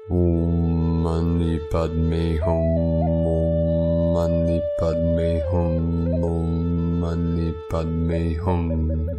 Om Mani Padme Hum, Om Mani Padme Hum, Om Mani Padme Hum.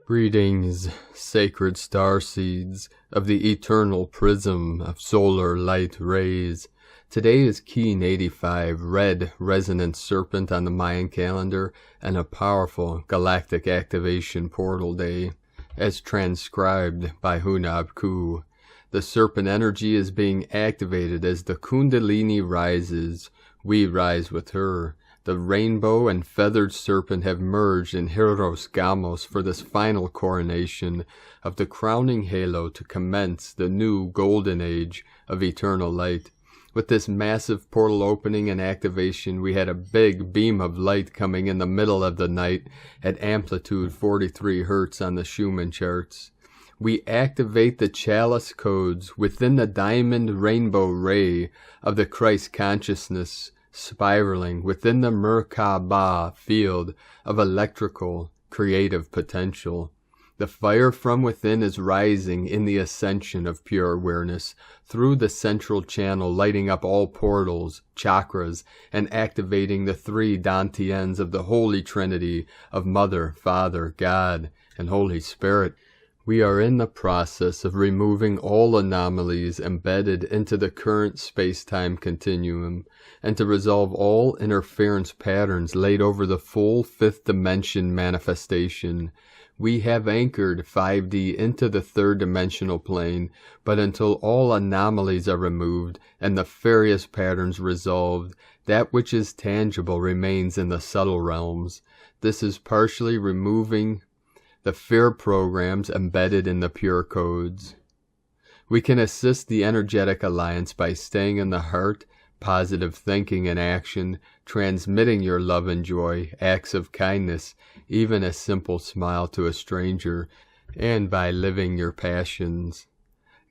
Greetings, sacred starseeds of the eternal prism of solar light rays. Today is Keen 85, red resonant serpent on the Mayan calendar, and a powerful galactic activation portal day, as transcribed by Hunab Ku. The serpent energy is being activated as the Kundalini rises. We rise with her. The rainbow and feathered serpent have merged in Hieros Gamos for this final coronation of the crowning halo to commence the new golden age of eternal light. With this massive portal opening and activation, we had a big beam of light coming in the middle of the night at amplitude 43 Hertz on the Schumann charts. We activate the chalice codes within the diamond rainbow ray of the Christ consciousness, spiraling within the Merkaba field of electrical creative potential. The fire from within is rising in the ascension of pure awareness through the central channel, lighting up all portals, chakras, and activating the three dantians of the Holy Trinity of Mother, Father, God, and Holy Spirit. We are in the process of removing all anomalies embedded into the current space-time continuum, and to resolve all interference patterns laid over the full fifth dimension manifestation. We have anchored 5D into the third dimensional plane, but until all anomalies are removed and nefarious patterns resolved, that which is tangible remains in the subtle realms. This is partially removing the fear programs embedded in the pure codes. We can assist the energetic alliance by staying in the heart, positive thinking and action, transmitting your love and joy, acts of kindness, even a simple smile to a stranger, and by living your passions.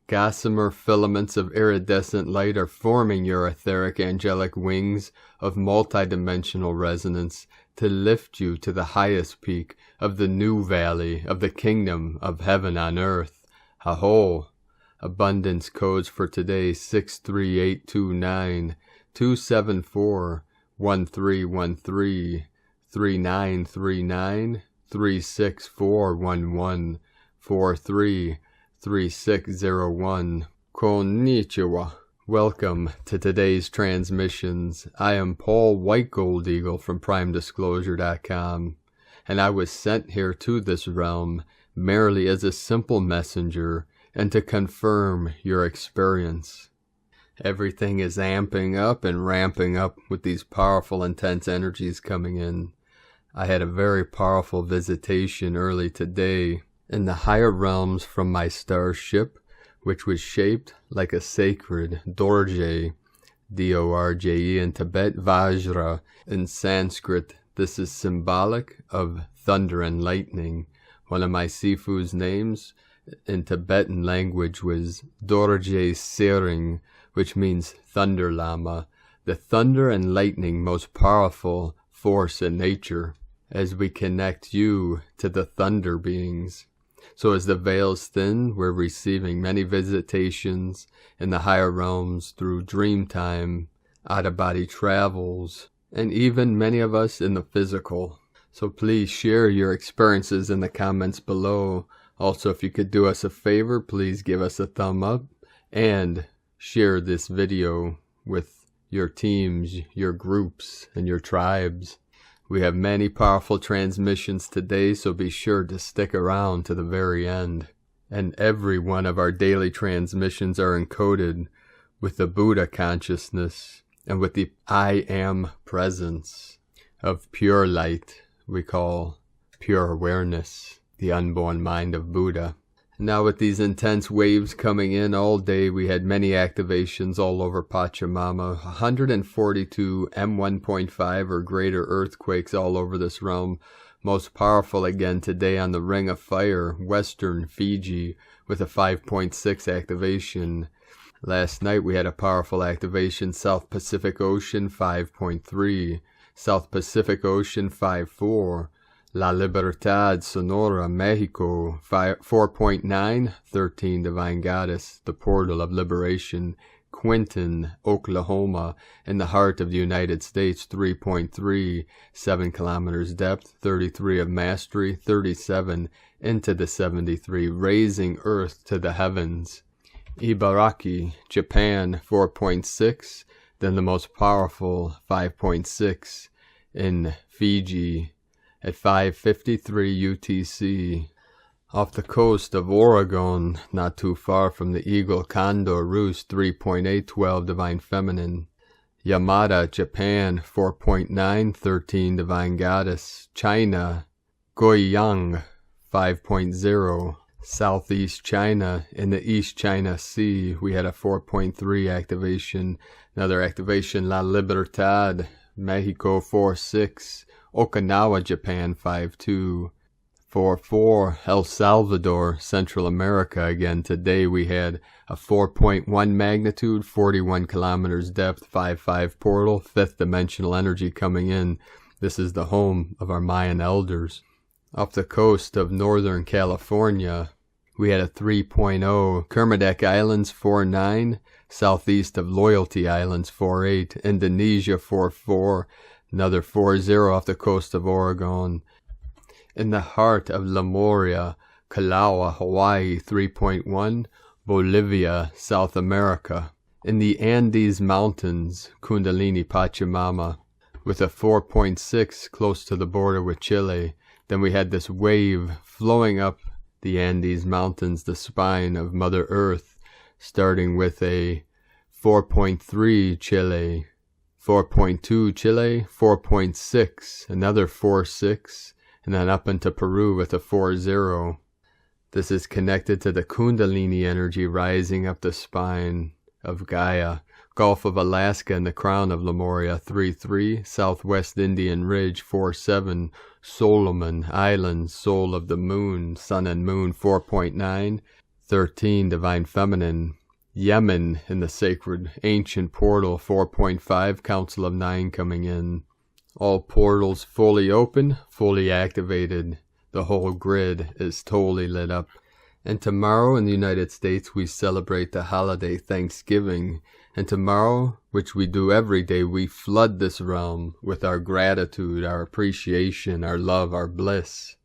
Gossamer filaments of iridescent light are forming your etheric angelic wings of multidimensional resonance to lift you to the highest peak of the new valley of the kingdom of heaven on earth. Aho! Abundance codes for today: 63829, 274, 1313, 3939, 36411, 433601. Konnichiwa. Welcome to today's transmissions. I am Paul White Gold Eagle from PrimeDisclosure.com, and I was sent here to this realm merely as a simple messenger and to confirm your experience. Everything is amping up and ramping up with these powerful, intense energies coming in. I had a very powerful visitation early today in the higher realms from my starship, which was shaped like a sacred Dorje, D-O-R-J-E in Tibet, Vajra in Sanskrit. This is symbolic of thunder and lightning. One of my Sifu's names in Tibetan language was Dorje Sering, which means Thunder Lama, the thunder and lightning most powerful force in nature, as we connect you to the thunder beings. So as the veils thin, we're receiving many visitations in the higher realms through dream time, out-of-body travels, and even many of us in the physical. So please share your experiences in the comments below. Also, if you could do us a favor, please give us a thumb up and share this video with your teams, your groups, and your tribes. We have many powerful transmissions today, so be sure to stick around to the very end. And every one of our daily transmissions are encoded with the Buddha consciousness and with the I Am presence of pure light we call pure awareness, the unborn mind of Buddha. Now with these intense waves coming in all day, we had many activations all over Pachamama, 142 M1.5 or greater earthquakes all over this realm. Most powerful again today on the Ring of Fire, Western Fiji, with a 5.6 activation. Last night we had a powerful activation, South Pacific Ocean 5.3, South Pacific Ocean 5.4, La Libertad, Sonora, Mexico, 4.9, 13, Divine Goddess, the portal of liberation, Quinton, Oklahoma, in the heart of the United States, 3.3, 7 kilometers depth, 33 of mastery, 37 into the 73, raising Earth to the heavens. Ibaraki, Japan, 4.6, then the most powerful, 5.6, in Fiji, at 5:53 UTC. Off the coast of Oregon, not too far from the Eagle Condor Roost, 3.8, 12 Divine Feminine. Yamada, Japan, 4.9, 13 Divine Goddess. China, Guiyang, 5.0. Southeast China, in the East China Sea, we had a 4.3 activation. Another activation, La Libertad, Mexico, 4.6. Okinawa, Japan, 5.2. 4.4, El Salvador, Central America. Again, today we had a 4.1 magnitude, 41 kilometers depth, 5.5 portal, 5th dimensional energy coming in. This is the home of our Mayan elders. Off the coast of Northern California, we had a 3.0, Kermadec Islands, 4.9, southeast of Loyalty Islands, 4.8, Indonesia, 4.4, another 4.0 off the coast of Oregon. In the heart of Lemuria, Kalawa, Hawaii, 3.1, Bolivia, South America. In the Andes Mountains, Kundalini Pachamama, with a 4.6 close to the border with Chile. Then we had this wave flowing up the Andes Mountains, the spine of Mother Earth, starting with a 4.3 Chile, 4.2 Chile, 4.6, another 4.6, and then up into Peru with a 4.0. This is connected to the Kundalini energy rising up the spine of Gaia. Gulf of Alaska and the crown of Lemuria, 3.3. Southwest Indian Ridge, 4.7. Solomon Islands, soul of the moon, sun and moon, 4.9. 13. Divine Feminine. Yemen in the sacred ancient portal, 4.5. Council of 9 coming in. All portals fully open, fully activated. The whole grid is totally lit up. And tomorrow in the United States we celebrate the holiday Thanksgiving. And tomorrow, which we do every day, we flood this realm with our gratitude, our appreciation, our love, our bliss.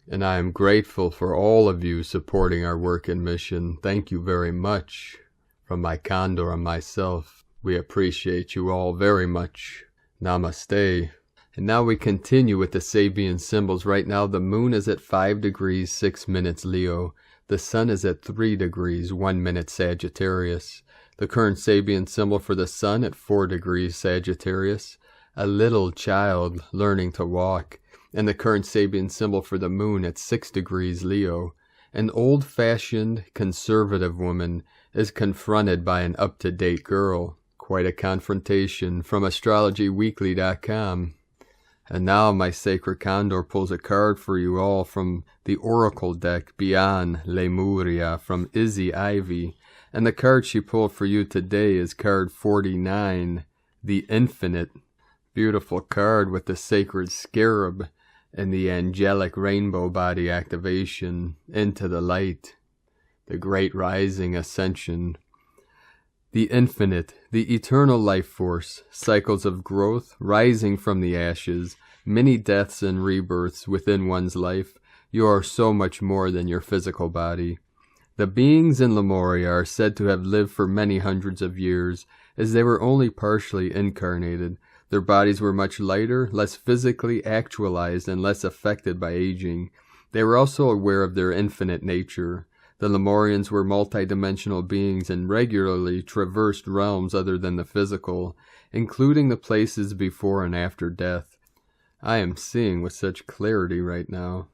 And I am grateful for all of you supporting our work and mission. Thank you very much. From my Condor and myself, we appreciate you all very much. Namaste. And now we continue with the Sabian symbols. Right now the moon is at 5 degrees 6 minutes Leo. The sun is at 3 degrees 1 minute Sagittarius. The current Sabian symbol for the sun at 4 degrees Sagittarius. A little child learning to walk. And the current Sabian symbol for the moon at 6 degrees Leo. An old-fashioned conservative woman is confronted by an up-to-date girl. Quite a confrontation from astrologyweekly.com. And now my sacred Condor pulls a card for you all from the Oracle deck Beyond Lemuria from Izzy Ivy. And the card she pulled for you today is card 49, the Infinite. Beautiful card with the sacred scarab and the angelic rainbow body activation into the light. The great rising ascension. The infinite, the eternal life force, cycles of growth, rising from the ashes, many deaths and rebirths within one's life. You are so much more than your physical body. The beings in Lemuria are said to have lived for many hundreds of years, as they were only partially incarnated. Their bodies were much lighter, less physically actualized, and less affected by aging. They were also aware of their infinite nature. The Lemurians were multidimensional beings and regularly traversed realms other than the physical, including the places before and after death. I am seeing with such clarity right now.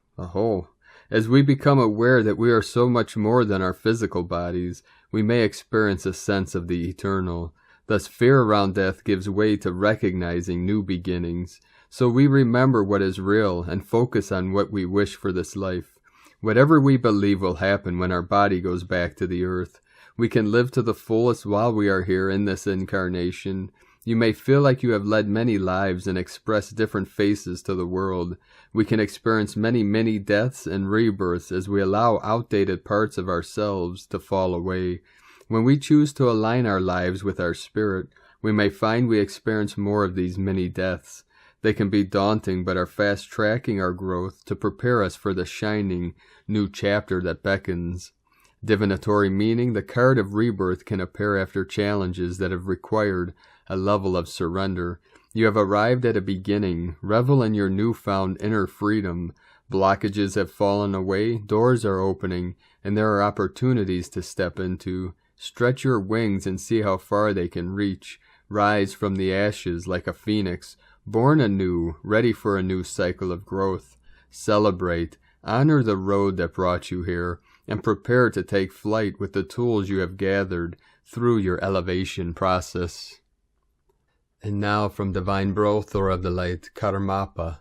As we become aware that we are so much more than our physical bodies, we may experience a sense of the eternal. Thus fear around death gives way to recognizing new beginnings. So we remember what is real and focus on what we wish for this life. Whatever we believe will happen when our body goes back to the earth, we can live to the fullest while we are here in this incarnation. You may feel like you have led many lives and expressed different faces to the world. We can experience many mini deaths and rebirths as we allow outdated parts of ourselves to fall away. When we choose to align our lives with our spirit, we may find we experience more of these mini-deaths. They can be daunting, but are fast-tracking our growth to prepare us for the shining new chapter that beckons. Divinatory meaning, the card of rebirth can appear after challenges that have required a level of surrender. You have arrived at a beginning. Revel in your newfound inner freedom. Blockages have fallen away, doors are opening, and there are opportunities to step into. Stretch your wings and see how far they can reach. Rise from the ashes like a phoenix, born anew, ready for a new cycle of growth. Celebrate, honor the road that brought you here, and prepare to take flight with the tools you have gathered through your elevation process. And now from Divine Brothor of the Light, Karmapa.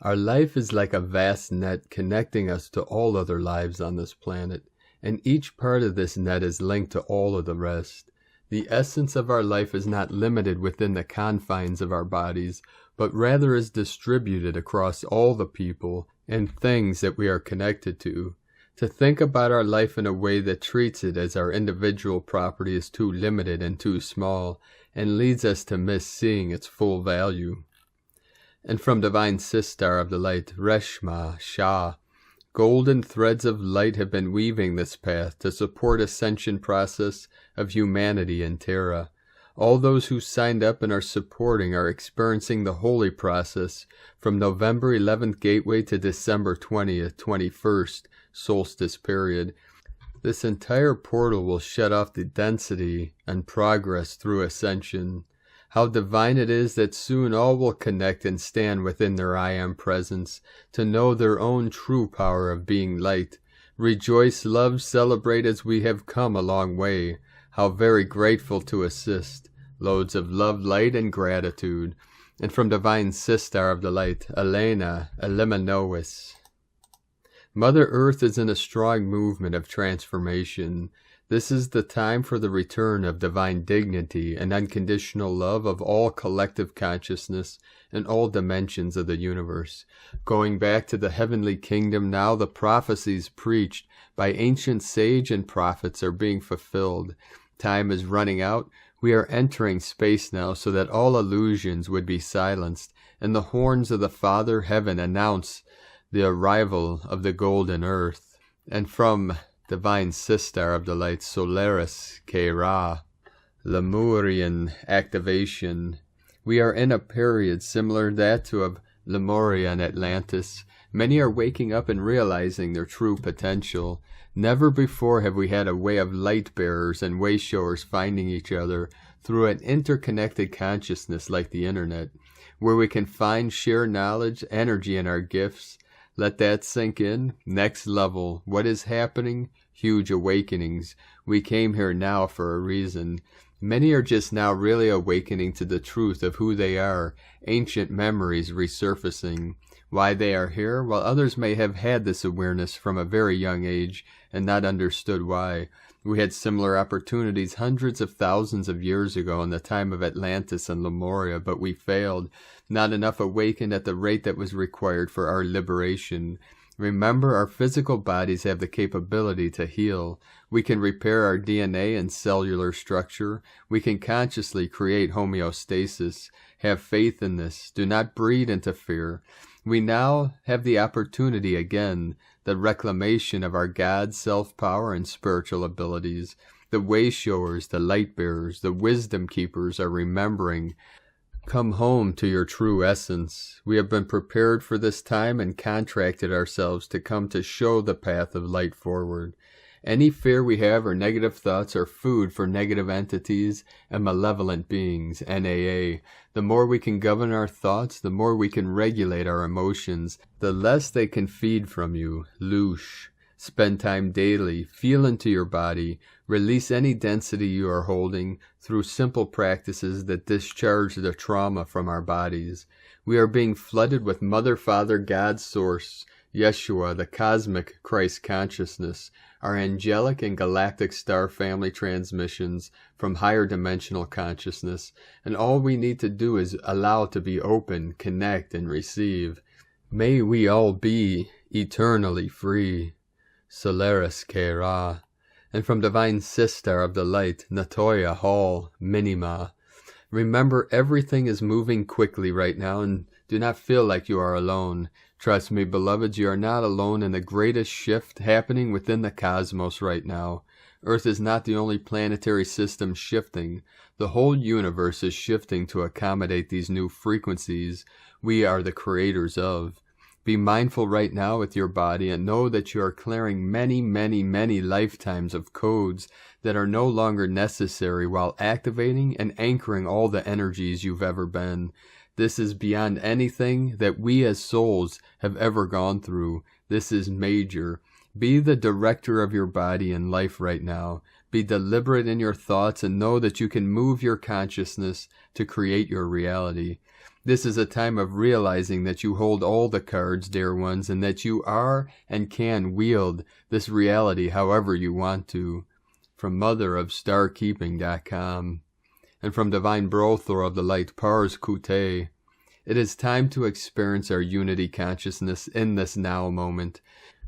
Our life is like a vast net connecting us to all other lives on this planet, and each part of this net is linked to all of the rest. The essence of our life is not limited within the confines of our bodies, but rather is distributed across all the people and things that we are connected to. To think about our life in a way that treats it as our individual property is too limited and too small, and leads us to miss seeing its full value. And from Divine Sistar of the Light, Reshma Shah, golden threads of light have been weaving this path to support ascension process of humanity in Terra. All those who signed up and are supporting are experiencing the holy process from November 11th gateway to December 20th, 21st solstice period. This entire portal will shut off the density and progress through ascension. How divine it is that soon all will connect and stand within their I Am presence to know their own true power of being light. Rejoice, love, celebrate as we have come a long way. How very grateful to assist. Loads of love, light, and gratitude. And from Divine Sistar of the Light, Elena Eliminois. Mother Earth is in a strong movement of transformation. This is the time for the return of divine dignity and unconditional love of all collective consciousness in all dimensions of the universe. Going back to the heavenly kingdom now, the prophecies preached by ancient sage and prophets are being fulfilled. Time is running out. We are entering space now so that all illusions would be silenced, and the horns of the Father Heaven announce the arrival of the golden earth. And from Divine Sistar of the Light, Solaris K-Ra, Lemurian activation. We are in a period similar to that of Lemuria and Atlantis. Many are waking up and realizing their true potential. Never before have we had a way of light bearers and way showers finding each other through an interconnected consciousness like the internet, where we can find shared knowledge, energy, and our gifts. Let that sink in. Next level. What is happening? Huge awakenings. We came here now for a reason. Many are just now really awakening to the truth of who they are. Ancient memories resurfacing. Why they are here, while others may have had this awareness from a very young age and not understood why. We had similar opportunities hundreds of thousands of years ago in the time of Atlantis and Lemuria, but we failed. Not enough awakened at the rate that was required for our liberation. Remember, our physical bodies have the capability to heal. We can repair our DNA and cellular structure. We can consciously create homeostasis. Have faith in this. Do not breed into fear. We now have the opportunity again, the reclamation of our God, self-power, and spiritual abilities. The way showers, the light bearers, the wisdom keepers are remembering. Come home to your true essence. We have been prepared for this time and contracted ourselves to come to show the path of light forward. Any fear we have or negative thoughts are food for negative entities and malevolent beings, NAA. The more we can govern our thoughts, the more we can regulate our emotions, the less they can feed from you, Loosh. Spend time daily, feel into your body, release any density you are holding through simple practices that discharge the trauma from our bodies. We are being flooded with Mother, Father, God, Source, Yeshua, the cosmic Christ consciousness, our angelic and galactic star family transmissions from higher dimensional consciousness, and all we need to do is allow to be open, connect, and receive. May we all be eternally free. Solaris K-Ra. And from Divine Sister of the Light, Natoya Hall, Minima. Remember, everything is moving quickly right now, and do not feel like you are alone. Trust me, beloveds, you are not alone in the greatest shift happening within the cosmos right now. Earth is not the only planetary system shifting. The whole universe is shifting to accommodate these new frequencies we are the creators of. Be mindful right now with your body and know that you are clearing many, many, many lifetimes of codes that are no longer necessary while activating and anchoring all the energies you've ever been. This is beyond anything that we as souls have ever gone through. This is major. Be the director of your body and life right now. Be deliberate in your thoughts and know that you can move your consciousness to create your reality. This is a time of realizing that you hold all the cards, dear ones, and that you are and can wield this reality however you want to. From motherofstarkeeping.com. And from Divine Brothor of the Light, Pars Kute. It is time to experience our unity consciousness in this now moment.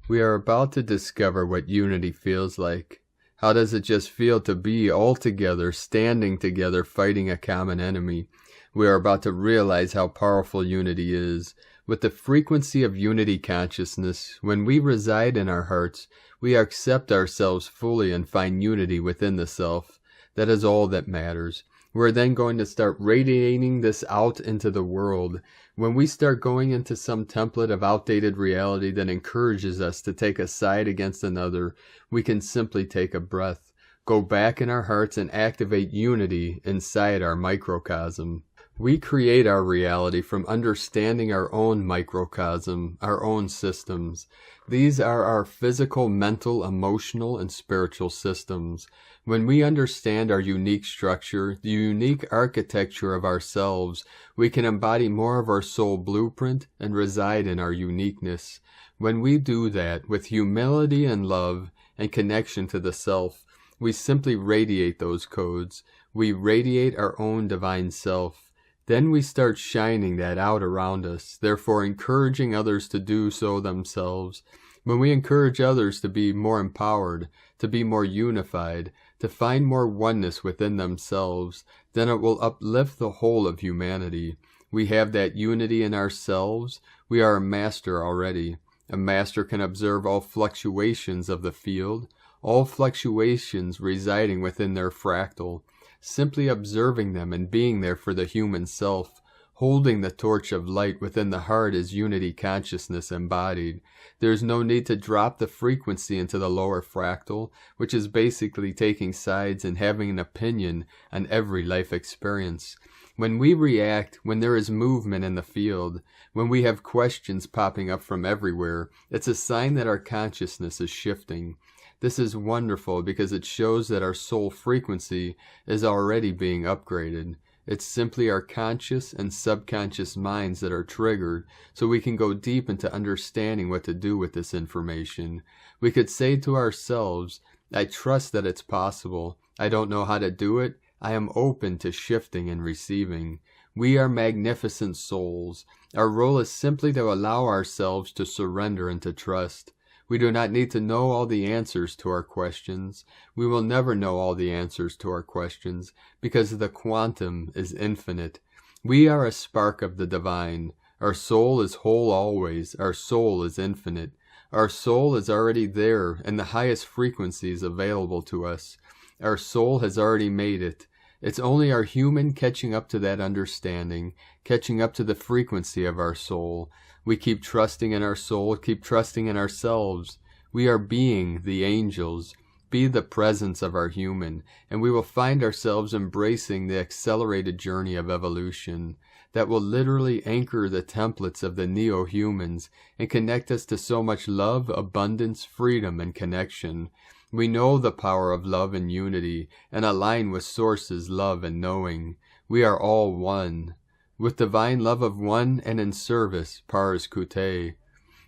We are about to discover what unity feels like. How does it just feel to be all together, standing together, fighting a common enemy? We are about to realize how powerful unity is. With the frequency of unity consciousness, when we reside in our hearts, we accept ourselves fully and find unity within the self. That is all that matters. We're then going to start radiating this out into the world. When we start going into some template of outdated reality that encourages us to take a side against another, we can simply take a breath, go back in our hearts and activate unity inside our microcosm. We create our reality from understanding our own microcosm, our own systems. These are our physical, mental, emotional, and spiritual systems. When we understand our unique structure, the unique architecture of ourselves, we can embody more of our soul blueprint and reside in our uniqueness. When we do that with humility and love and connection to the self, we simply radiate those codes. We radiate our own divine self. Then we start shining that out around us, therefore encouraging others to do so themselves. When we encourage others to be more empowered, to be more unified, to find more oneness within themselves, then it will uplift the whole of humanity. We have that unity in ourselves. We are a master already. A master can observe all fluctuations of the field, all fluctuations residing within their fractal. Simply observing them and being there for the human self, holding the torch of light within the heart is unity consciousness embodied. There is no need to drop the frequency into the lower fractal, which is basically taking sides and having an opinion on every life experience. When we react, when there is movement in the field, when we have questions popping up from everywhere, it's a sign that our consciousness is shifting. This is wonderful because it shows that our soul frequency is already being upgraded. It's simply our conscious and subconscious minds that are triggered, so we can go deep into understanding what to do with this information. We could say to ourselves, I trust that it's possible. I don't know how to do it. I am open to shifting and receiving. We are magnificent souls. Our role is simply to allow ourselves to surrender and to trust. We do not need to know all the answers to our questions. We will never know all the answers to our questions because the quantum is infinite. We are a spark of the divine. Our soul is whole always. Our soul is infinite. Our soul is already there in the highest frequencies available to us. Our soul has already made it. It's only our human catching up to that understanding, catching up to the frequency of our soul. We keep trusting in our soul, keep trusting in ourselves. We are being the angels. Be the presence of our human, and we will find ourselves embracing the accelerated journey of evolution that will literally anchor the templates of the neo-humans and connect us to so much love, abundance, freedom, and connection. We know the power of love and unity, and align with Source's love and knowing. We are all one. With divine love of one and in service, Pars Kute.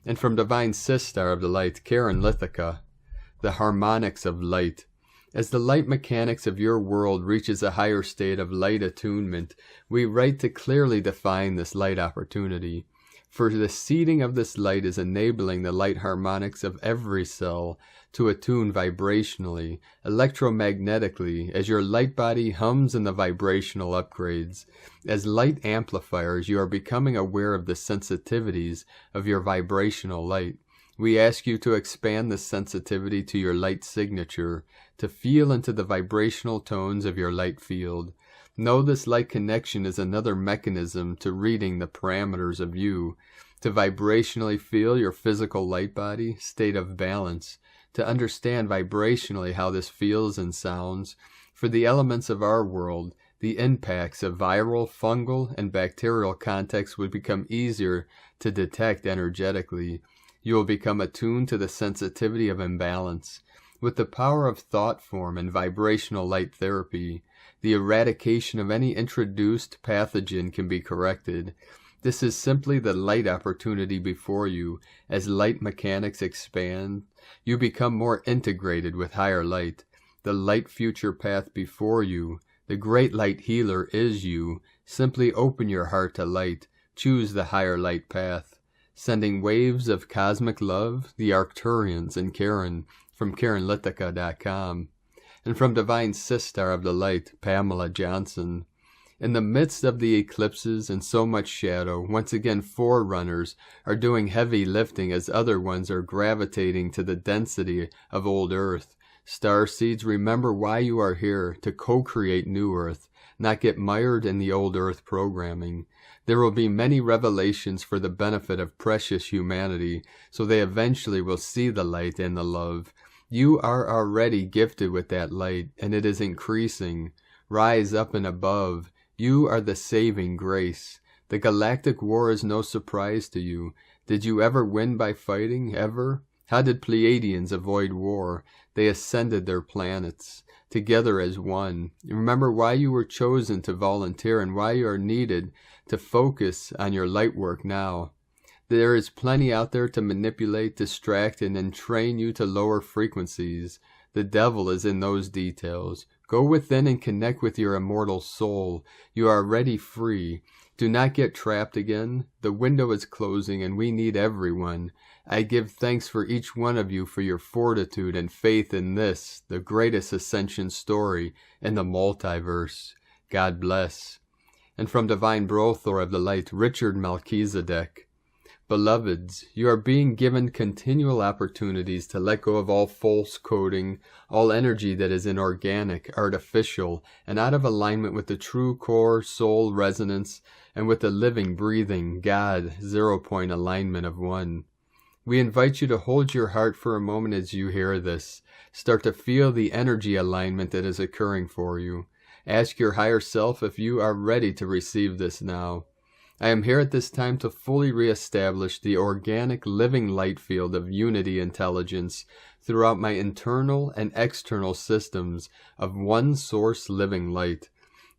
And from Divine Sister of the Light, Karen Lithica, the harmonics of light. As the light mechanics of your world reaches a higher state of light attunement, we write to clearly define this light opportunity. For the seeding of this light is enabling the light harmonics of every cell to attune vibrationally, electromagnetically, as your light body hums in the vibrational upgrades. As light amplifiers, you are becoming aware of the sensitivities of your vibrational light. We ask you to expand this sensitivity to your light signature, to feel into the vibrational tones of your light field. Know this light connection is another mechanism to reading the parameters of you, to vibrationally feel your physical light body state of balance, to understand vibrationally how this feels and sounds. For the elements of our world, the impacts of viral, fungal, and bacterial contexts would become easier to detect energetically. You will become attuned to the sensitivity of imbalance. With the power of thought form and vibrational light therapy, the eradication of any introduced pathogen can be corrected. This is simply the light opportunity before you. As light mechanics expand, you become more integrated with higher light. The light future path before you, the great light healer is you. Simply open your heart to light. Choose the higher light path. Sending waves of cosmic love, the Arcturians and Karen, from KarenLithica.com. And from Divine Sistar of the Light, Pamela Johnson. In the midst of the eclipses and so much shadow, once again forerunners are doing heavy lifting as other ones are gravitating to the density of old Earth. Starseeds, remember why you are here, to co-create new Earth, not get mired in the old Earth programming. There will be many revelations for the benefit of precious humanity, so they eventually will see the light and the love. You are already gifted with that light, and it is increasing. Rise up and above. You are the saving grace. The galactic war is no surprise to you. Did you ever win by fighting, ever? How did Pleiadians avoid war? They ascended their planets, together as one. Remember why you were chosen to volunteer and why you are needed to focus on your light work now. There is plenty out there to manipulate, distract, and entrain you to lower frequencies. The devil is in those details. Go within and connect with your immortal soul. You are already free. Do not get trapped again. The window is closing and we need everyone. I give thanks for each one of you for your fortitude and faith in this, the greatest ascension story in the multiverse. God bless. And from Divine Brothor of the Light, Richard Melchizedek. Beloveds, you are being given continual opportunities to let go of all false coding, all energy that is inorganic, artificial, and out of alignment with the true core soul resonance and with the living, breathing, God, 0-point alignment of one. We invite you to hold your heart for a moment as you hear this. Start to feel the energy alignment that is occurring for you. Ask your higher self if you are ready to receive this now. I am here at this time to fully reestablish the organic living light field of unity intelligence throughout my internal and external systems of one source living light.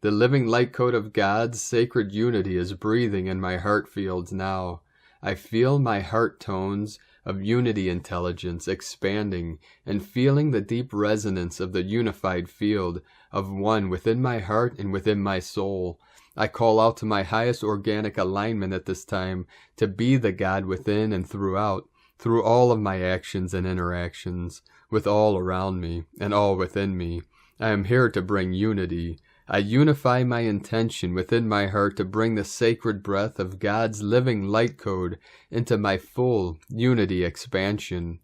The living light code of God's sacred unity is breathing in my heart fields now. I feel my heart tones of unity intelligence expanding and feeling the deep resonance of the unified field of one within my heart and within my soul. I call out to my highest organic alignment at this time to be the God within and throughout, through all of my actions and interactions, with all around me and all within me. I am here to bring unity. I unify my intention within my heart to bring the sacred breath of God's living light code into my full unity expansion.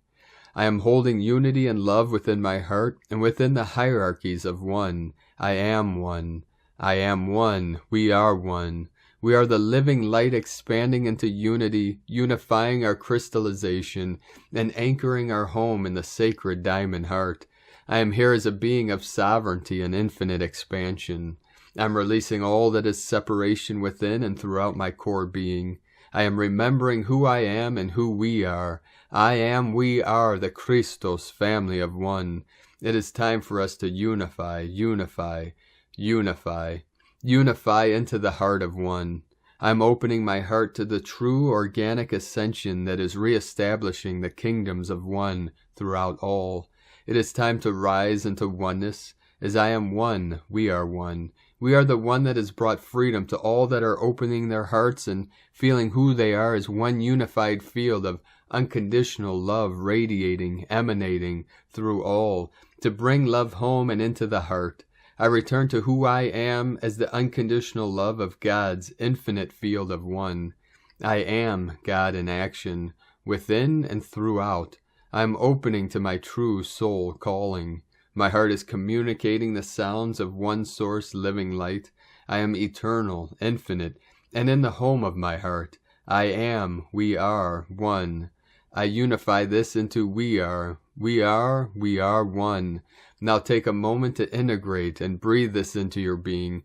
I am holding unity and love within my heart and within the hierarchies of one. I am one. I am one. We are one. We are the living light expanding into unity, unifying our crystallization, and anchoring our home in the sacred diamond heart. I am here as a being of sovereignty and infinite expansion. I am releasing all that is separation within and throughout my core being. I am remembering who I am and who we are. I am, we are, the Christos family of one. It is time for us to unify, unify, unify, unify into the heart of one. I am opening my heart to the true organic ascension that is reestablishing the kingdoms of one throughout all. It is time to rise into oneness. As I am one, we are one. We are the one that has brought freedom to all that are opening their hearts and feeling who they are as one unified field of unconditional love radiating, emanating through all, to bring love home and into the heart. I return to who I am as the unconditional love of God's infinite field of one. I am God in action, within and throughout. I am opening to my true soul calling. My heart is communicating the sounds of one source living light. I am eternal, infinite, and in the home of my heart. I am, we are, one. I unify this into we are one. Now take a moment to integrate and breathe this into your being.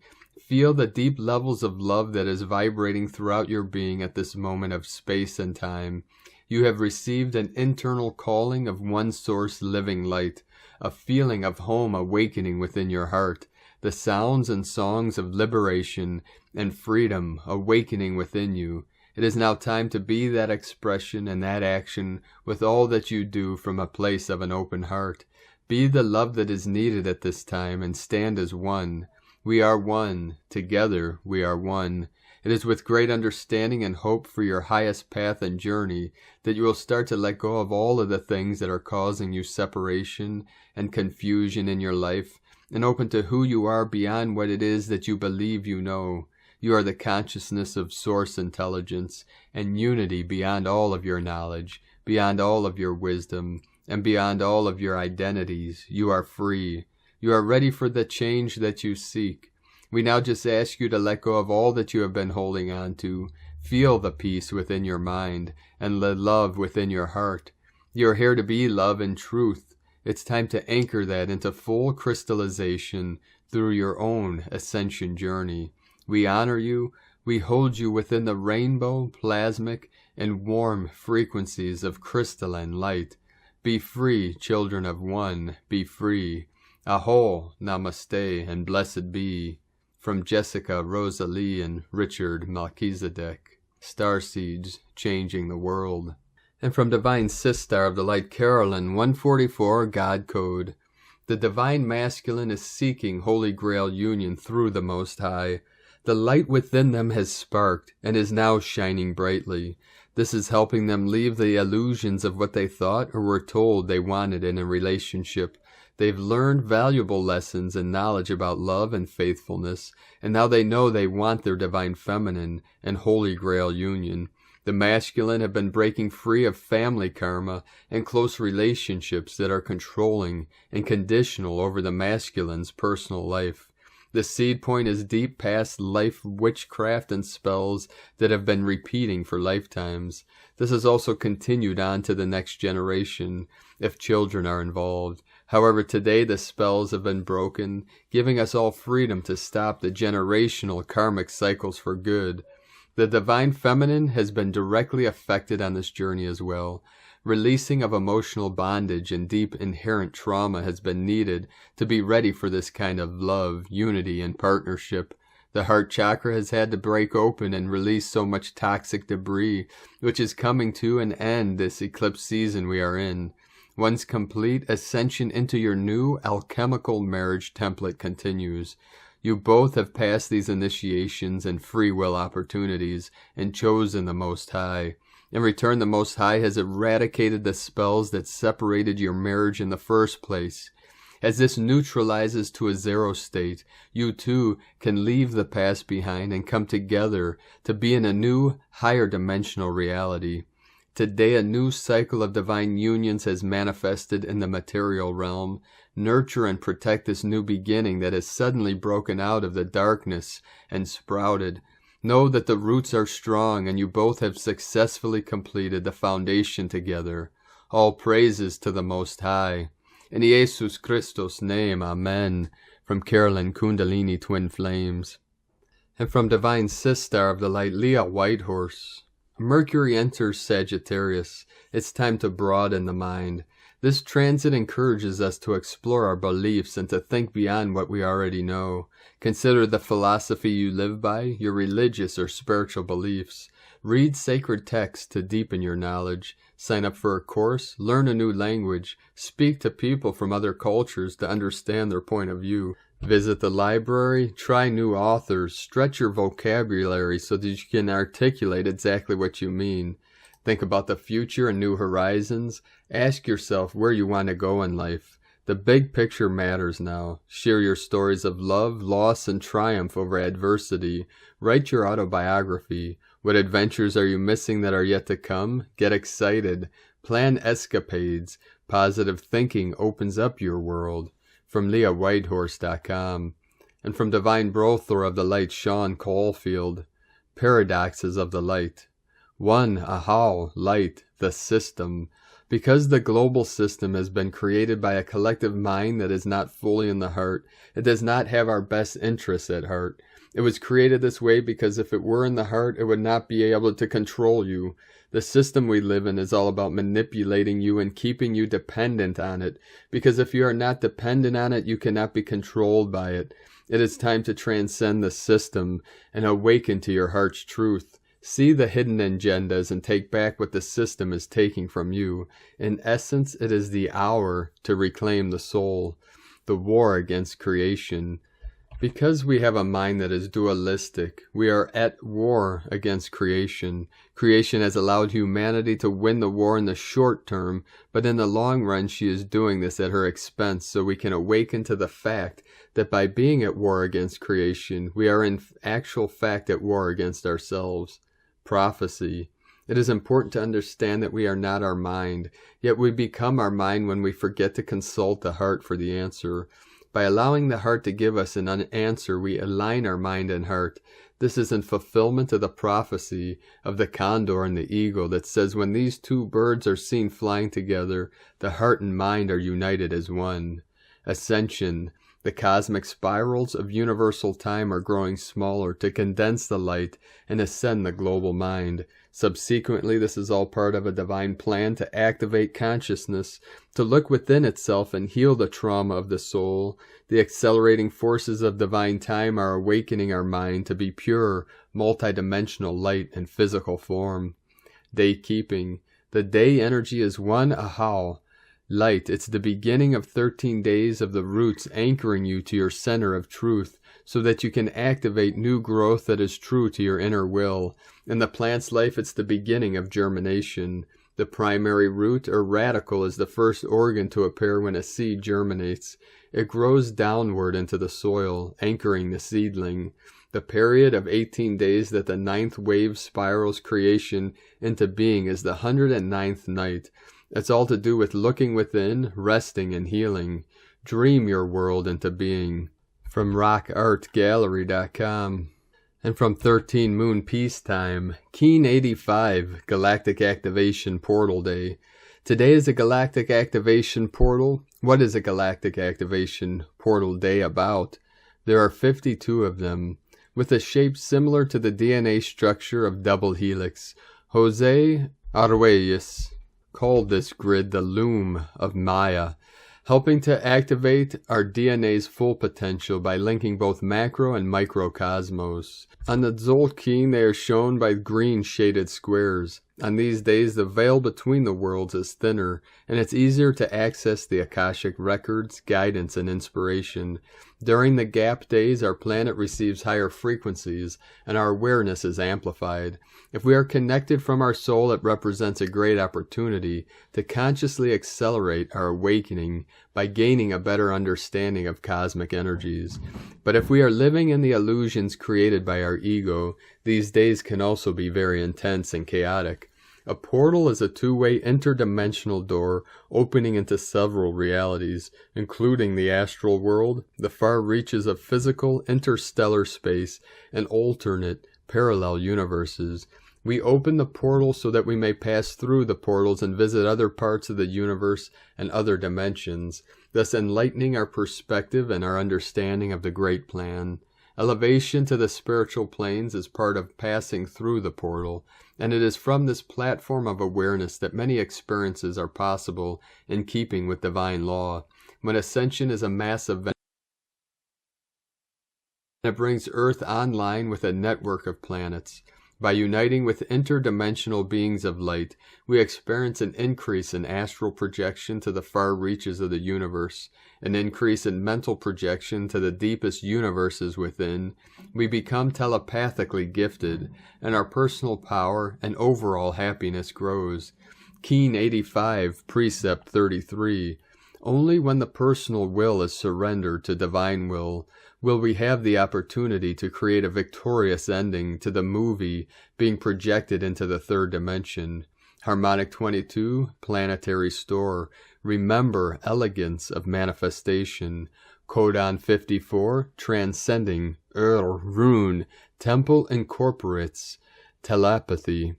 Feel the deep levels of love that is vibrating throughout your being at this moment of space and time. You have received an internal calling of one source living light, a feeling of home awakening within your heart, the sounds and songs of liberation and freedom awakening within you. It is now time to be that expression and that action with all that you do from a place of an open heart. Be the love that is needed at this time and stand as one. We are one. Together we are one. It is with great understanding and hope for your highest path and journey that you will start to let go of all of the things that are causing you separation and confusion in your life, and open to who you are beyond what it is that you believe you know. You are the consciousness of source intelligence and unity beyond all of your knowledge, beyond all of your wisdom, and beyond all of your identities. You are free. You are ready for the change that you seek. We now just ask you to let go of all that you have been holding on to. Feel the peace within your mind and the love within your heart. You are here to be love and truth. It's time to anchor that into full crystallization through your own ascension journey. We honor you. We hold you within the rainbow, plasmic, and warm frequencies of crystalline light. Be free, children of one. Be free. Aho, Namaste, and blessed be. From Jessica, Rosalie, and Richard Melchizedek. Starseeds changing the world. And from Divine Sistar of the Light Carolyn, 144 God Code. The Divine Masculine is seeking Holy Grail union through the Most High. The light within them has sparked and is now shining brightly. This is helping them leave the illusions of what they thought or were told they wanted in a relationship. They've learned valuable lessons and knowledge about love and faithfulness, and now they know they want their Divine Feminine and Holy Grail union. The masculine have been breaking free of family karma and close relationships that are controlling and conditional over the masculine's personal life. The seed point is deep past life witchcraft and spells that have been repeating for lifetimes. This has also continued on to the next generation, if children are involved. However, today the spells have been broken, giving us all freedom to stop the generational karmic cycles for good. The Divine Feminine has been directly affected on this journey as well. Releasing of emotional bondage and deep inherent trauma has been needed to be ready for this kind of love, unity, and partnership. The heart chakra has had to break open and release so much toxic debris, which is coming to an end this eclipse season we are in. Once complete, ascension into your new alchemical marriage template continues. You both have passed these initiations and free will opportunities and chosen the Most High. In return, the Most High has eradicated the spells that separated your marriage in the first place. As this neutralizes to a zero state, you too can leave the past behind and come together to be in a new, higher dimensional reality. Today, a new cycle of divine unions has manifested in the material realm. Nurture and protect this new beginning that has suddenly broken out of the darkness and sprouted. Know that the roots are strong and you both have successfully completed the foundation together. All praises to the Most High. In Jesus Christus' name, Amen. From Carolyn Kundalini Twin Flames. And from Divine Sistar of the Light, Leah Whitehorse. Mercury enters Sagittarius. It's time to broaden the mind. This transit encourages us to explore our beliefs and to think beyond what we already know. Consider the philosophy you live by, your religious or spiritual beliefs. Read sacred texts to deepen your knowledge. Sign up for a course, learn a new language, speak to people from other cultures to understand their point of view. Visit the library, try new authors, stretch your vocabulary so that you can articulate exactly what you mean. Think about the future and new horizons. Ask yourself where you want to go in life. The big picture matters now. Share your stories of love, loss, and triumph over adversity. Write your autobiography. What adventures are you missing that are yet to come? Get excited. Plan escapades. Positive thinking opens up your world. From LeahWhitehorse.com. And from Divine Brother of the Light, Sean Caulfield. Paradoxes of the Light. 1. Ahau, light, the system. Because the global system has been created by a collective mind that is not fully in the heart, it does not have our best interests at heart. It was created this way because if it were in the heart, it would not be able to control you. The system we live in is all about manipulating you and keeping you dependent on it, because if you are not dependent on it, you cannot be controlled by it. It is time to transcend the system and awaken to your heart's truth. See the hidden agendas and take back what the system is taking from you. In essence, it is the hour to reclaim the soul, the war against creation. Because we have a mind that is dualistic, we are at war against creation. Creation has allowed humanity to win the war in the short term, but in the long run she is doing this at her expense, so we can awaken to the fact that by being at war against creation, we are in actual fact at war against ourselves. Prophecy. It is important to understand that we are not our mind, yet we become our mind when we forget to consult the heart for the answer. By allowing the heart to give us an answer, we align our mind and heart. This is in fulfillment of the prophecy of the Condor and the eagle that says when these two birds are seen flying together, the heart and mind are united as one. Ascension. The cosmic spirals of universal time are growing smaller to condense the light and ascend the global mind. Subsequently, this is all part of a divine plan to activate consciousness, to look within itself and heal the trauma of the soul. The accelerating forces of divine time are awakening our mind to be pure, multidimensional light in physical form. Day keeping. The day energy is one ahau. Light, it's the beginning of 13 days of the roots anchoring you to your center of truth so that you can activate new growth that is true to your inner will. In the plant's life, it's the beginning of germination. The primary root or radical is the first organ to appear when a seed germinates. It grows downward into the soil, anchoring the seedling. The period of 18 days that the 9th wave spirals creation into being is the 109th night. It's all to do with looking within, resting, and healing. Dream your world into being. From rockartgallery.com. And from 13 Moon Peacetime, Keen 85, Galactic Activation Portal Day. Today is a Galactic Activation Portal. What is a Galactic Activation Portal Day about? There are 52 of them, with a shape similar to the DNA structure of double helix. Jose Arguelles called this grid the loom of Maya, helping to activate our DNA's full potential by linking both macro and microcosmos. On the Tzolk'in, they are shown by green shaded squares. On these days, the veil between the worlds is thinner, and it's easier to access the Akashic records, guidance, and inspiration. During the gap days, our planet receives higher frequencies, and our awareness is amplified. If we are connected from our soul, it represents a great opportunity to consciously accelerate our awakening by gaining a better understanding of cosmic energies. But if we are living in the illusions created by our ego, these days can also be very intense and chaotic. A portal is a two-way interdimensional door opening into several realities, including the astral world, the far reaches of physical interstellar space, and alternate, parallel universes. We open the portal so that we may pass through the portals and visit other parts of the universe and other dimensions, thus enlightening our perspective and our understanding of the great plan. Elevation to the spiritual planes is part of passing through the portal, and it is from this platform of awareness that many experiences are possible in keeping with divine law. When ascension is a mass event, it brings Earth online with a network of planets. By uniting with interdimensional beings of light, we experience an increase in astral projection to the far reaches of the universe, an increase in mental projection to the deepest universes within. We become telepathically gifted, and our personal power and overall happiness grows. Keen 85, Precept 33. Only when the personal will is surrendered to divine will we have the opportunity to create a victorious ending to the movie being projected into the third dimension. Harmonic 22, Planetary Store. Remember elegance of manifestation. Codon 54, Transcending. Rune. Temple incorporates telepathy.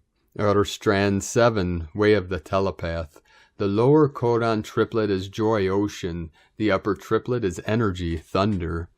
Strand 7, Way of the Telepath. The lower codon triplet is Joy Ocean. The upper triplet is Energy Thunder.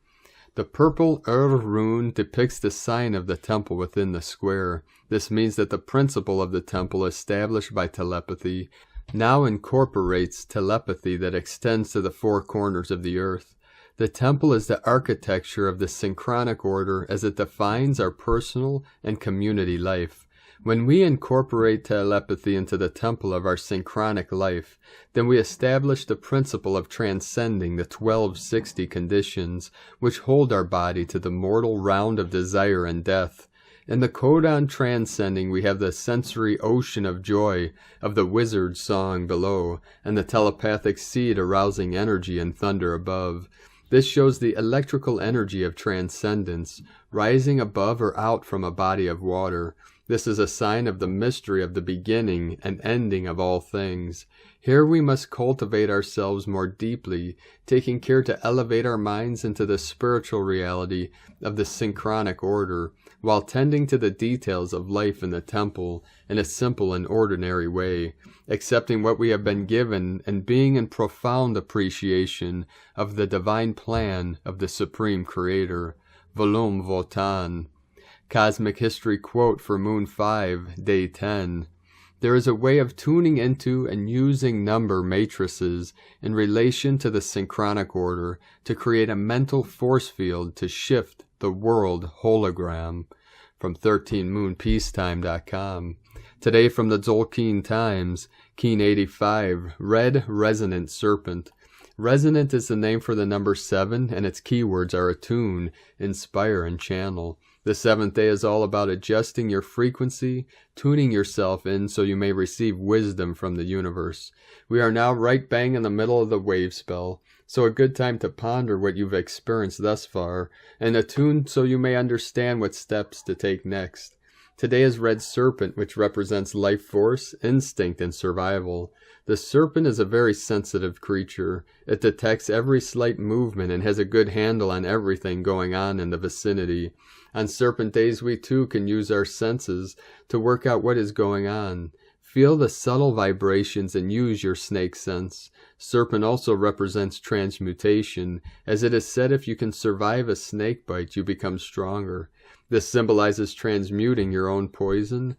The purple rune depicts the sign of the temple within the square. This means that the principle of the temple established by telepathy now incorporates telepathy that extends to the four corners of the earth. The temple is the architecture of the synchronic order as it defines our personal and community life. When we incorporate telepathy into the temple of our synchronic life, then we establish the principle of transcending the 1260 conditions which hold our body to the mortal round of desire and death. In the codon transcending, we have the sensory ocean of joy of the wizard's song below, and the telepathic seed arousing energy and thunder above. This shows the electrical energy of transcendence, rising above or out from a body of water. This is a sign of the mystery of the beginning and ending of all things. Here we must cultivate ourselves more deeply, taking care to elevate our minds into the spiritual reality of the synchronic order, while tending to the details of life in the temple in a simple and ordinary way, accepting what we have been given and being in profound appreciation of the divine plan of the Supreme Creator. Volume Votan. Cosmic History Quote for Moon 5, Day 10. There is a way of tuning into and using number matrices in relation to the synchronic order to create a mental force field to shift the world hologram. From 13moonpeacetime.com. Today from the Dzolkeen Times, Keen 85, Red Resonant Serpent. Resonant is the name for the number 7, and its keywords are attune, inspire, and channel. The seventh day is all about adjusting your frequency, tuning yourself in so you may receive wisdom from the universe. We are now right bang in the middle of the wave spell, so a good time to ponder what you've experienced thus far, and attune so you may understand what steps to take next. Today is Red Serpent, which represents life force, instinct, and survival. The serpent is a very sensitive creature. It detects every slight movement and has a good handle on everything going on in the vicinity. On serpent days, we too can use our senses to work out what is going on. Feel the subtle vibrations and use your snake sense. Serpent also represents transmutation, as it is said if you can survive a snake bite, you become stronger. This symbolizes transmuting your own poison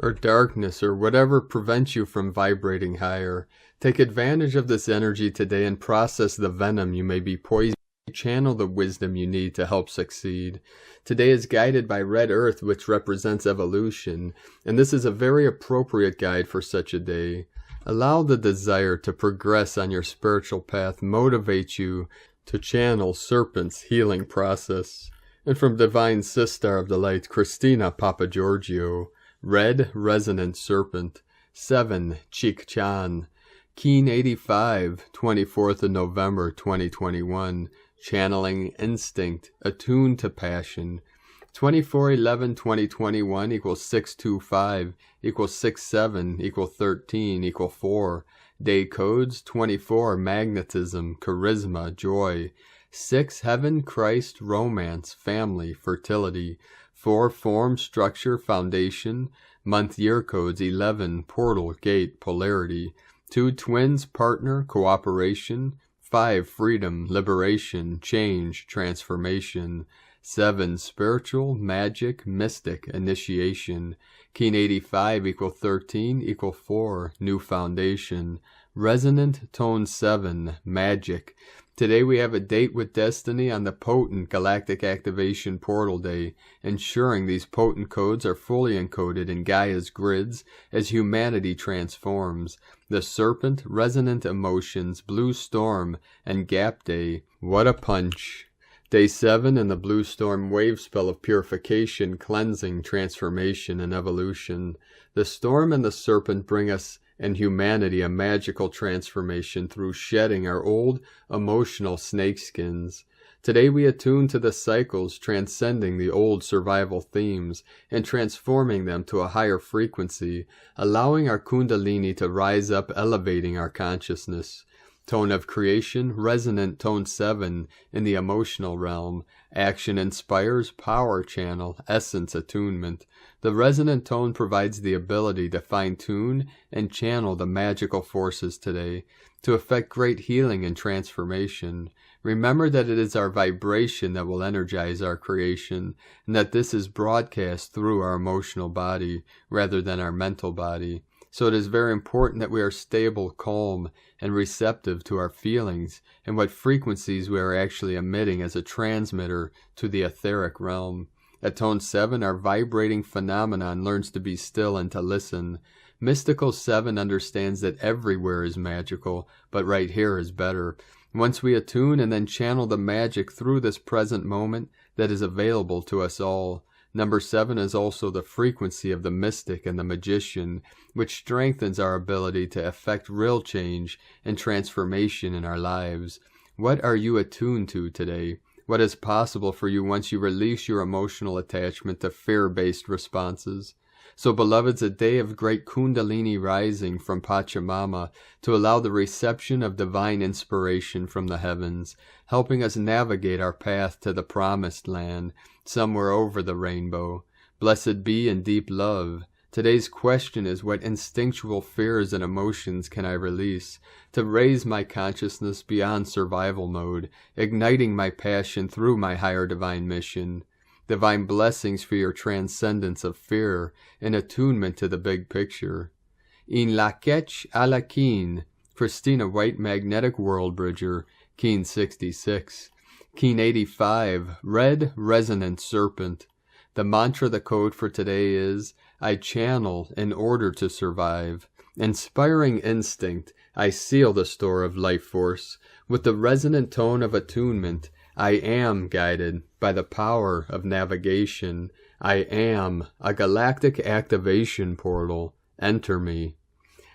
or darkness or whatever prevents you from vibrating higher. Take advantage of this energy today and process the venom you may be poisoning. Channel the wisdom you need to help succeed. Today is guided by Red Earth, which represents evolution, and this is a very appropriate guide for such a day. Allow the desire to progress on your spiritual path motivate you to channel Serpent's healing process. And from Divine Sister of the Light, Christina Papagiorgio, Red Resonant Serpent. 7. Chik Chan. Keen 85, 24th of November 2021. Channeling instinct, attuned to passion. 24/11/2021 equals 625 equals 67 equals 13 equals 4. Day codes 24 magnetism, charisma, joy. 6 heaven, Christ, romance, family, fertility. 4 form, structure, foundation. Month year codes 11 portal, gate, polarity. 2 twins, partner, cooperation. 5 freedom, liberation, change, transformation. 7 spiritual, magic, mystic, initiation. Keen 85 equals 13 equals 4 new foundation. Resonant Tone 7, Magic. Today we have a date with Destiny on the potent Galactic Activation Portal Day, ensuring these potent codes are fully encoded in Gaia's grids as humanity transforms. The Serpent, Resonant Emotions, Blue Storm, and Gap Day. What a punch! Day 7 in the Blue Storm wave spell of purification, cleansing, transformation, and evolution. The Storm and the Serpent bring us and humanity a magical transformation through shedding our old emotional snakeskins. Today we attune to the cycles transcending the old survival themes and transforming them to a higher frequency, allowing our kundalini to rise up, elevating our consciousness. Tone of Creation, Resonant Tone 7 in the emotional realm. Action inspires, power channel, essence attunement. The resonant tone provides the ability to fine-tune and channel the magical forces today to effect great healing and transformation. Remember that it is our vibration that will energize our creation, and that this is broadcast through our emotional body rather than our mental body. So it is very important that we are stable, calm, and receptive to our feelings and what frequencies we are actually emitting as a transmitter to the etheric realm. At Tone 7, our vibrating phenomenon learns to be still and to listen. Mystical 7 understands that everywhere is magical, but right here is better. Once we attune and then channel the magic through this present moment that is available to us all. Number 7 is also the frequency of the mystic and the magician, which strengthens our ability to effect real change and transformation in our lives. What are you attuned to today? What is possible for you once you release your emotional attachment to fear-based responses? So, beloveds, a day of great kundalini rising from Pachamama to allow the reception of divine inspiration from the heavens, helping us navigate our path to the promised land, somewhere over the rainbow. Blessed be in deep love. Today's question is, what instinctual fears and emotions can I release to raise my consciousness beyond survival mode, igniting my passion through my higher divine mission? Divine blessings for your transcendence of fear and attunement to the big picture. In la ketch a la keen, Christina White, Magnetic World Bridger, Keen 66. Keen 85, Red Resonant Serpent. The mantra, the code for today is, I channel in order to survive. Inspiring instinct, I seal the store of life force. With the resonant tone of attunement, I am guided by the power of navigation. I am a galactic activation portal. Enter me.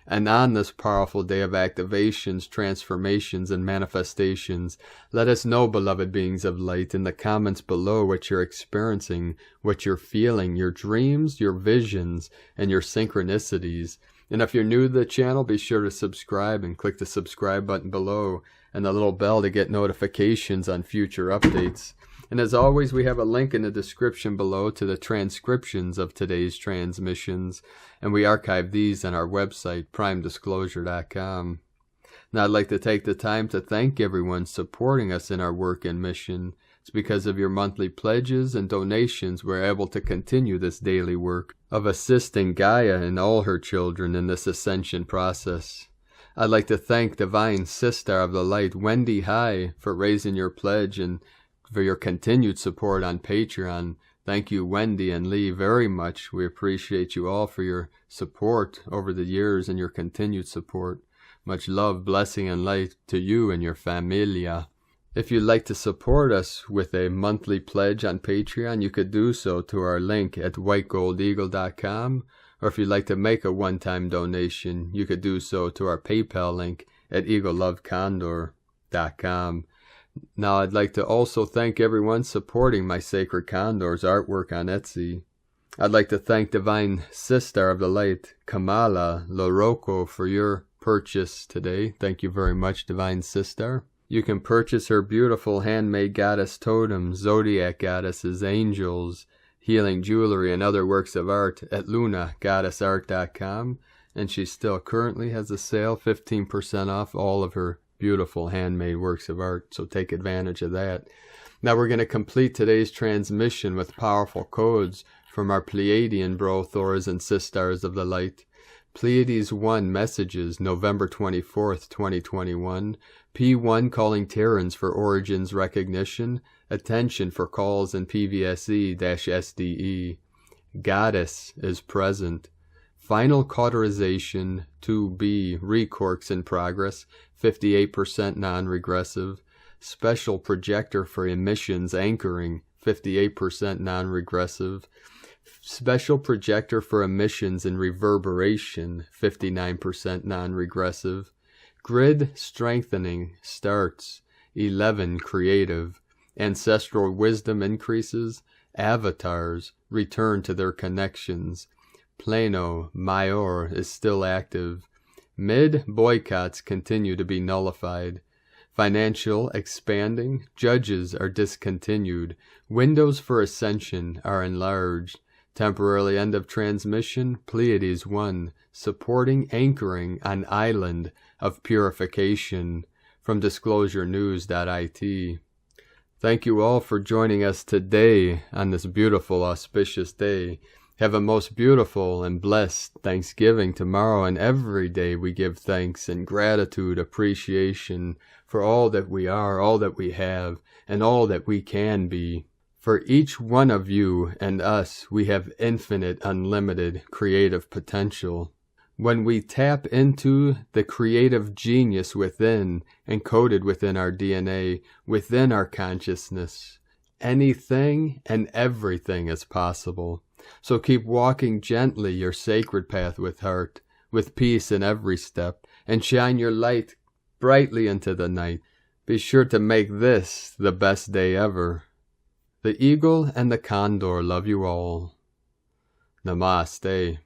And on this powerful day of activations, transformations, and manifestations, let us know, beloved beings of light, in the comments below what you're experiencing, what you're feeling, your dreams, your visions, and your synchronicities. And if you're new to the channel, be sure to subscribe and click the subscribe button below and the little bell to get notifications on future updates. And as always, we have a link in the description below to the transcriptions of today's transmissions, and we archive these on our website, primedisclosure.com. Now, I'd like to take the time to thank everyone supporting us in our work and mission. It's because of your monthly pledges and donations we're able to continue this daily work of assisting Gaia and all her children in this ascension process. I'd like to thank Divine Sister of the Light, Wendy H, for raising your pledge and for your continued support on Patreon. Thank you, Wendy and Lee, very much. We appreciate you all for your support over the years and your continued support. Much love, blessing, and light to you and your familia. If you'd like to support us with a monthly pledge on Patreon, you could do so to our link at whitegoldeagle.com, or if you'd like to make a one-time donation, you could do so to our PayPal link at eaglelovecondor.com. Now, I'd like to also thank everyone supporting my Sacred Condors artwork on Etsy. I'd like to thank Divine Sister of the Light, Kamala Lorocco, for your purchase today. Thank you very much, Divine Sister. You can purchase her beautiful handmade goddess totems, zodiac goddesses, angels, healing jewelry, and other works of art at lunagoddessart.com. And she still currently has a sale, 15% off all of her beautiful handmade works of art, so take advantage of that. Now we're going to complete today's transmission with powerful codes from our Pleiadian brothers and sisters of the light. Pleiades 1 messages November 24th, 2021. P1 calling Terrans for origins recognition. Attention for calls in PVSE-SDE. Goddess is present. Final cauterization 2B recorks in progress. 58% non-regressive. Special projector for emissions anchoring. 58% non-regressive. Special projector for emissions and reverberation, 59% non-regressive. Grid strengthening starts, 11 creative. Ancestral wisdom increases. Avatars return to their connections. Plano Mayor is still active. Mid boycotts continue to be nullified. Financial expanding. Judges are discontinued. Windows for ascension are enlarged. Temporarily end of transmission, Pleiades 1, supporting anchoring on island of purification, from disclosurenews.it. Thank you all for joining us today on this beautiful, auspicious day. Have a most beautiful and blessed Thanksgiving tomorrow, and every day we give thanks and gratitude, appreciation for all that we are, all that we have, and all that we can be. For each one of you and us, we have infinite, unlimited creative potential. When we tap into the creative genius within, encoded within our DNA, within our consciousness, anything and everything is possible. So keep walking gently your sacred path with heart, with peace in every step, and shine your light brightly into the night. Be sure to make this the best day ever. The eagle and the condor love you all. Namaste.